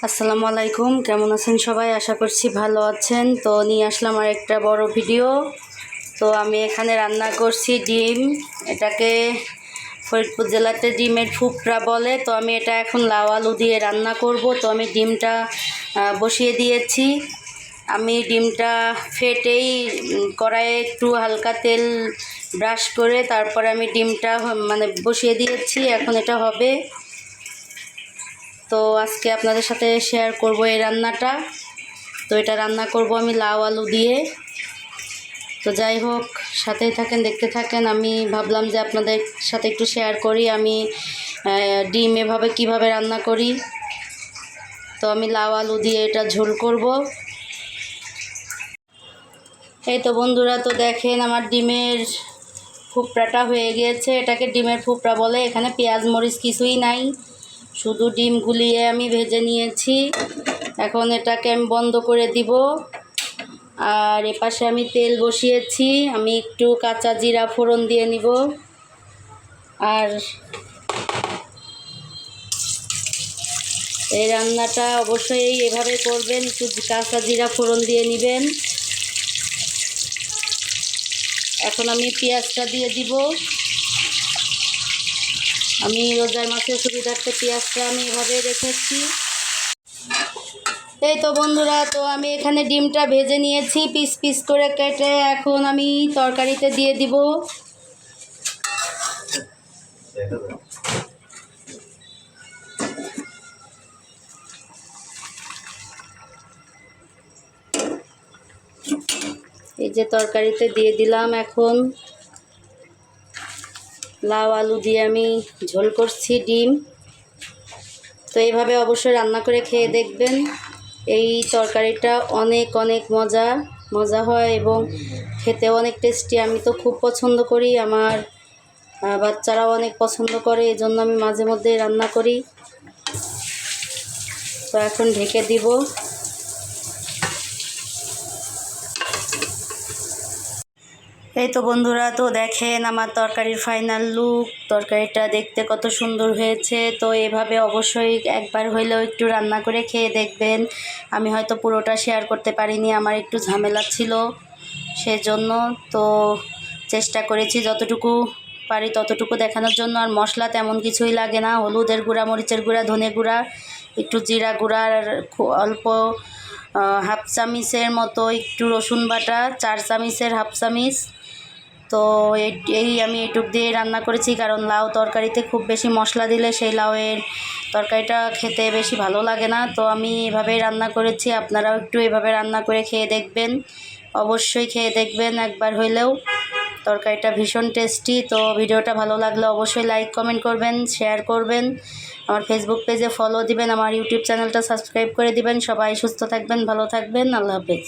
আসসালামু আলাইকুম, কেমন আছেন সবাই? আশা করছি ভালো আছেন। তো নিয়ে আসলাম আর একটা বড় ভিডিও। তো আমি এখানে রান্না করছি ডিম। এটাকে ফরিদপুর জেলাতে ডিমের ফুপড়া বলে। তো আমি এটা এখন লাউ আলু দিয়ে রান্না করব। তো আমি ডিমটা বসিয়ে দিয়েছি। আমি ডিমটা ফেটেই কড়াইয়ে একটু হালকা তেল ব্রাশ করে তারপরে আমি ডিমটা বসিয়ে দিয়েছি। এখন এটা হবে। তো আজকে আপনাদের সাথে শেয়ার করব এই রান্নাটা। তো এটা রান্না করব আমি লাউ আলু দিয়ে। তো যাই হোক, সাথেই থাকেন, দেখতে থাকেন। আমি ভাবলাম যে আপনাদের সাথে একটু শেয়ার করি আমি ডিম এভাবে কিভাবে রান্না করি। তো আমি লাউ আলু দিয়ে এটা ঝোল করব। এই তো বন্ধুরা, তো দেখেন আমার ডিমের ফুপড়াটা হয়ে গিয়েছে। এটাকে ডিমের ফুপড়া বলে। এখানে পেঁয়াজ মরিচ কিছুই নাই, শুধু ডিম গুলিয়ে আমি ভেজে নিয়েছি। এখন এটাকে আমি বন্ধ করে দিব। আর এপাশে আমি তেল বসিয়েছি। আমি একটু কাঁচা জিরা ফোড়ন দিয়ে নিব। আর এই রান্নাটা অবশ্যই এভাবে করবেন, একটু কাঁচা জিরা ফোড়ন দিয়ে নেবেন। এখন আমি পেঁয়াজটা দিয়ে দিব। আমি রোজার মাসের সুবিধার্থে পেঁয়াজটা আমি এভাবে রেখেছি। এই তো বন্ধুরা, তো আমি এখানে ডিমটা ভেজে নিয়েছি পিস পিস করে কেটে। এখন আমি তরকারিতে দিয়ে দিব। এই যে তরকারিতে দিয়ে দিলাম। এখন লাউ আলু দিয়ে আমি ঝোল করছি ডিম। তো এইভাবে অবশ্যই রান্না করে খেয়ে দেখবেন। এই তরকারিটা অনেক অনেক মজা হয় এবং খেতে অনেক টেস্টি। আমি তো খুব পছন্দ করি, আমার বাচ্চারাও অনেক পছন্দ করে, এই জন্য আমি মাঝে মধ্যে রান্না করি। তো এখন ঢেকে দিব। এই তো বন্ধুরা, তো দেখেন আমার তরকারির ফাইনাল লুক। তরকারিটা দেখতে কত সুন্দর হয়েছে। তো এভাবে অবশ্যই একবার হইলেও একটু রান্না করে খেয়ে দেখবেন। আমি হয়তো পুরোটা শেয়ার করতে পারিনি, আমার একটু ঝামেলা ছিল, সেজন্য। তো চেষ্টা করেছি যতটুকু পারি ততটুকু দেখানোর জন্য। আর মশলা তেমন কিছুই লাগে না, হলুদের গুঁড়া, মরিচের গুঁড়া, ধনে গুঁড়া, একটু জিরা গুঁড়া, আর অল্প হাফ চামিচের মতো একটু রসুন বাটা, 4 চামিচের হাফ চামিচ। তো এই আমি এটুক দিয়ে রান্না করেছি, কারণ লাউ তরকারিতে খুব বেশি মশলা দিলে সেই লাউয়ের তরকারিটা খেতে বেশি ভালো লাগে না। তো আমি এভাবেই রান্না করেছি। আপনারাও একটু এভাবে রান্না করে খেয়ে দেখবেন, অবশ্যই খেয়ে দেখবেন একবার হইলেও। তরকারিটা ভীষণ টেস্টি। তো ভিডিওটা ভালো লাগলে অবশ্যই লাইক কমেন্ট করবেন, শেয়ার করবেন, আমার ফেসবুক পেজে ফলো দিবেন, আমার ইউটিউব চ্যানেলটা সাবস্ক্রাইব করে দিবেন। সবাই সুস্থ থাকবেন, ভালো থাকবেন। আল্লাহ হাফেজ।